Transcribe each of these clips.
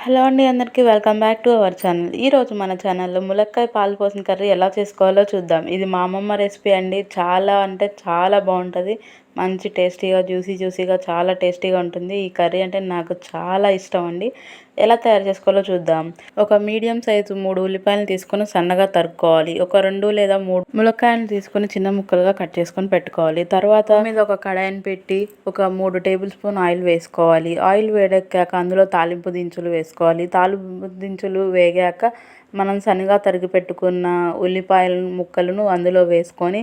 Hello అండి, అందరికీ welcome back to our channel. ఈరోజు మన ఛానల్లో ములక్కాయ పాలు పోసిన కర్రీ ఎలా చేసుకోవాలో చూద్దాం. ఇది మా అమ్మమ్మ రెసిపీ అండి. చాలా అంటే చాలా బాగుంటుంది. మంచి టేస్టీగా జ్యూసీగా చాలా టేస్టీగా ఉంటుంది. ఈ కర్రీ అంటే నాకు చాలా ఇష్టం అండి. ఎలా తయారు చేసుకోవాలో చూద్దాం. ఒక మీడియం సైజు 3 ఉల్లిపాయలు తీసుకొని సన్నగా తరుక్కోవాలి. ఒక 2 లేదా 3 ములక్కాయలు తీసుకొని చిన్న ముక్కలుగా కట్ చేసుకొని పెట్టుకోవాలి. తర్వాత మీద ఒక కడాయిని పెట్టి ఒక 3 టేబుల్ స్పూన్ ఆయిల్ వేసుకోవాలి. ఆయిల్ వేడెక్కాక అందులో తాలింపు దినుసులు వేసుకోవాలి. తాలింపు దినుసులు వేగాక మనం సన్నగా తరిగి పెట్టుకున్న ఉల్లిపాయల ముక్కలను అందులో వేసుకొని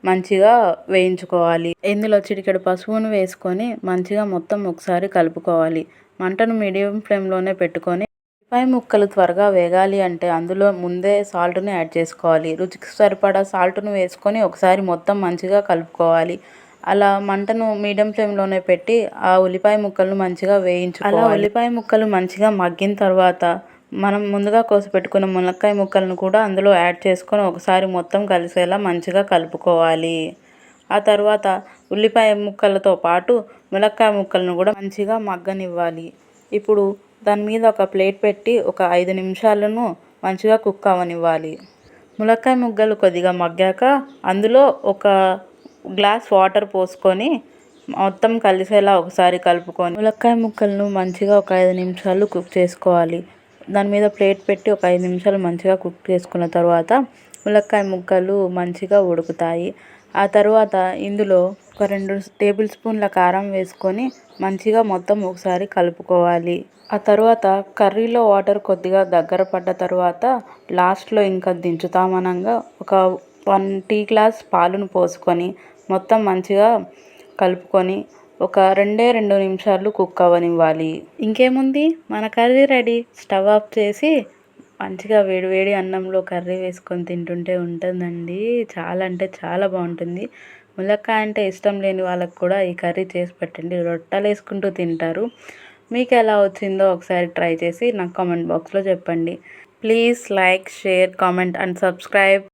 మంచిగా వేయించుకోవాలి. ఇందులో చిటికెడు పసుపును వేసుకొని మంచిగా మొత్తం ఒకసారి కలుపుకోవాలి. మంటను మీడియం ఫ్లేమ్లోనే పెట్టుకొని ఉల్లిపాయ ముక్కలు త్వరగా వేగాలి అంటే అందులో ముందే సాల్ట్ని యాడ్ చేసుకోవాలి. రుచికి సరిపడా సాల్ట్ను వేసుకొని ఒకసారి మొత్తం మంచిగా కలుపుకోవాలి. అలా మంటను మీడియం ఫ్లేమ్లోనే పెట్టి ఆ ఉల్లిపాయ ముక్కలను మంచిగా వేయించుకోవాలి. అలా ఉల్లిపాయ ముక్కలు మంచిగా మగ్గిన తర్వాత మనం ముందుగా కోసి పెట్టుకున్న మునక్కాయ ముక్కలను కూడా అందులో యాడ్ చేసుకొని ఒకసారి మొత్తం కలిసేలా మంచిగా కలుపుకోవాలి. ఆ తర్వాత ఉల్లిపాయ ముక్కలతో పాటు మునక్కాయ ముక్కలను కూడా మంచిగా మగ్గనివ్వాలి. ఇప్పుడు దాని మీద ఒక ప్లేట్ పెట్టి ఒక 5 నిమిషాలను మంచిగా కుక్ అవ్వనివ్వాలి. మునక్కాయ ముక్కలు కొద్దిగా మగ్గాక అందులో ఒక గ్లాస్ వాటర్ పోసుకొని మొత్తం కలిసేలా ఒకసారి కలుపుకొని మునక్కాయ ముక్కలను మంచిగా ఒక 5 నిమిషాలు కుక్ చేసుకోవాలి. దాని మీద ప్లేట్ పెట్టి ఒక 5 నిమిషాలు మంచిగా కుక్ చేసుకున్న తర్వాత మునక్కాయ ముక్కలు మంచిగా ఉడుకుతాయి. ఆ తర్వాత ఇందులో ఒక 2 టేబుల్ స్పూన్ల కారం వేసుకొని మంచిగా మొత్తం ఒకసారి కలుపుకోవాలి. ఆ తర్వాత కర్రీలో వాటర్ కొద్దిగా దగ్గర పడ్డ తర్వాత లాస్ట్లో ఇంకా దించుతామనగా ఒక 1 టీ గ్లాస్ పాలును పోసుకొని మొత్తం మంచిగా కలుపుకొని ఒక 2 నిమిషాలు కుక్ అవ్వనివ్వాలి. ఇంకేముంది, మన కర్రీ రెడీ. స్టవ్ ఆఫ్ చేసి మంచిగా వేడి అన్నంలో కర్రీ వేసుకొని తింటుంటే ఉంటుందండి. చాలా అంటే చాలా బాగుంటుంది. ములక్కాయ అంటే ఇష్టం లేని వాళ్ళకు కూడా ఈ కర్రీ చేసి పెట్టండి. రొట్టెలు వేసుకుంటూ తింటారు. మీకు ఎలా వచ్చిందో ఒకసారి ట్రై చేసి నాకు కామెంట్ బాక్స్లో చెప్పండి. Please like, share, comment and subscribe.